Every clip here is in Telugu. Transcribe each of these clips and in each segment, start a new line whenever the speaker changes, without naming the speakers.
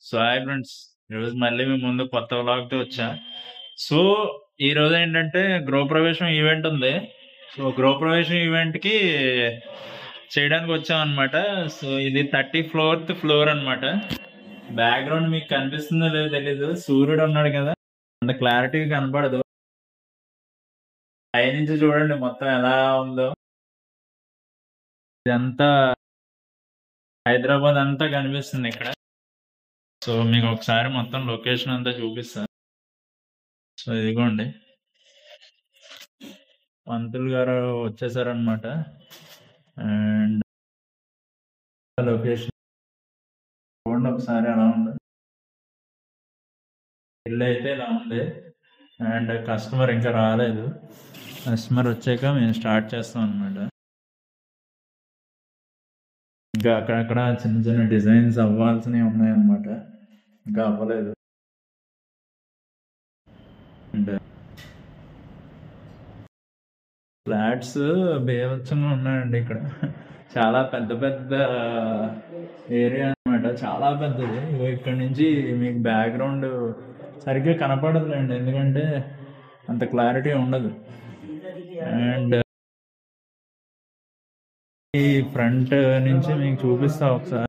సో హాయ్ ఫ్రెండ్స్, ఈరోజు మళ్ళీ మీ ముందు కొత్త వ్లాగ్తో వచ్చా. సో ఈ రోజు ఏంటంటే గృహప్రవేశం ఈవెంట్ ఉంది. సో గృహప్రవేశం ఈవెంట్కి చేయడానికి వచ్చాం అనమాట. సో ఇది 34th ఫ్లోర్ అనమాట. బ్యాక్గ్రౌండ్ మీకు కనిపిస్తుందో లేదో తెలీదు, సూర్యుడు ఉన్నాడు కదా, అంత క్లారిటీ కనపడదు. పై నుంచి చూడండి మొత్తం ఎలా ఉందో. ఇదంతా హైదరాబాద్ అంతా కనిపిస్తుంది ఇక్కడ. సో మీకు ఒకసారి మొత్తం లొకేషన్ అంతా చూపిస్తా. సో ఇదిగోండి, పంతులు గారు వచ్చేసారనమాట. అండ్ లొకేషన్ చూడండి ఒకసారి ఎలా ఉంది. ఇల్లు అయితే ఇలా ఉంది. అండ్ కస్టమర్ ఇంకా రాలేదు. కస్టమర్ వచ్చాక మేము స్టార్ట్ చేస్తాం అనమాట. ఇంకా అక్కడక్కడ చిన్న చిన్న డిజైన్స్ అవ్వాల్సినవి ఉన్నాయన్నమాట, ఇంకా అవ్వలేదు. అండ్ ఫ్లాట్స్ బేవచ్చంగా ఉన్నాయండి ఇక్కడ. చాలా పెద్ద పెద్ద ఏరియా అనమాట, చాలా పెద్దది. ఇక్కడ నుంచి మీకు బ్యాక్గ్రౌండ్ సరిగ్గా కనపడదులేండి, ఎందుకంటే అంత క్లారిటీ ఉండదు. అండ్ ఈ ఫ్రంట్ నుంచి మీకు చూపిస్తా ఒకసారి.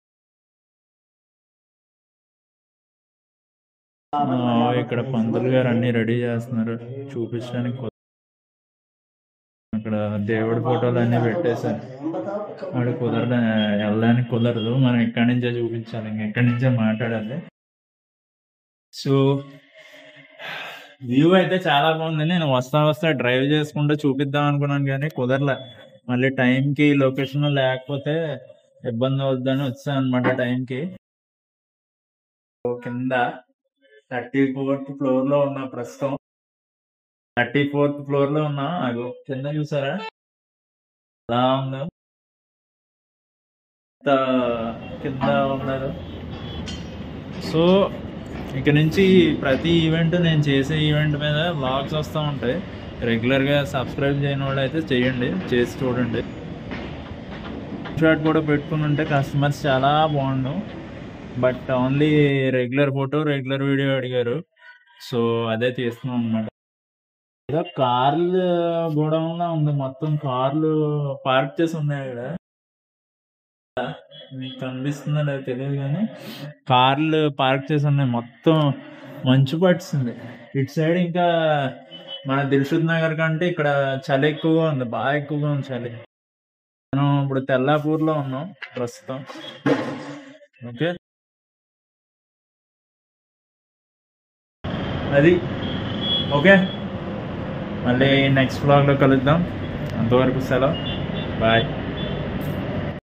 ఇక్కడ పంతులు గారు అన్ని రెడీ చేస్తున్నారు చూపించడానికి. అక్కడ దేవుడి ఫోటోలు అన్ని పెట్టేశారు. అక్కడ వెళ్ళడానికి కుదరదు, మనం ఇక్కడి నుంచే చూపించాలి, ఇక్కడి నుంచే మాట్లాడాలి. సో వ్యూ అయితే చాలా బాగుంది. నేను వస్తా డ్రైవ్ చేసుకుంటూ చూపిద్దాం అనుకున్నాను కానీ కుదరలే. మళ్ళీ టైంకి లొకేషన్ లేకపోతే ఇబ్బంది అవుద్దని వచ్చాను అనమాట టైంకి. కింద 34th ఫ్లోర్ లో ఉన్నా ప్రస్తుతం. 34th ఫ్లోర్ లో ఉన్నా. అగో కింద చూసారా ఎలా ఉందో, కింద ఉన్నారు. సో ఇక నుంచి ప్రతి ఈవెంట్, నేను చేసే ఈవెంట్ మీద వ్లాగ్స్ వస్తూ ఉంటాయి. రెగ్యులర్గా సబ్స్క్రైబ్ చేయని వాళ్ళు అయితే చేయండి, చేసి చూడండి. షాట్ కూడా పెట్టుకుని ఉంటే కస్టమర్స్ చాలా బాగుండు. But only regular photo regular video అడిగారు, సో అదే తీస్తున్నాం అనమాట. ఏదో కార్లు గోడౌన్లా ఉంది, మొత్తం కార్లు పార్క్ చేసి ఉన్నాయి ఇక్కడ. మీకు కనిపిస్తుందో లేదో తెలియదు కానీ కార్లు పార్క్ చేసి ఉన్నాయి. మొత్తం మంచు పట్టింది ఇటు సైడ్. ఇంకా మన దిల్షుద్ నగర్ కంటే ఇక్కడ చలి ఎక్కువగా ఉంది, బాగా ఎక్కువగా ఉంది చలి. మనం ఇప్పుడు తెల్లాపూర్లో ఉన్నాం ప్రస్తుతం. ఓకే, అది ఓకే. మళ్ళీ నెక్స్ట్ వ్లాగ్లో కలుద్దాం. అంతవరకు సెలవు, బాయ్.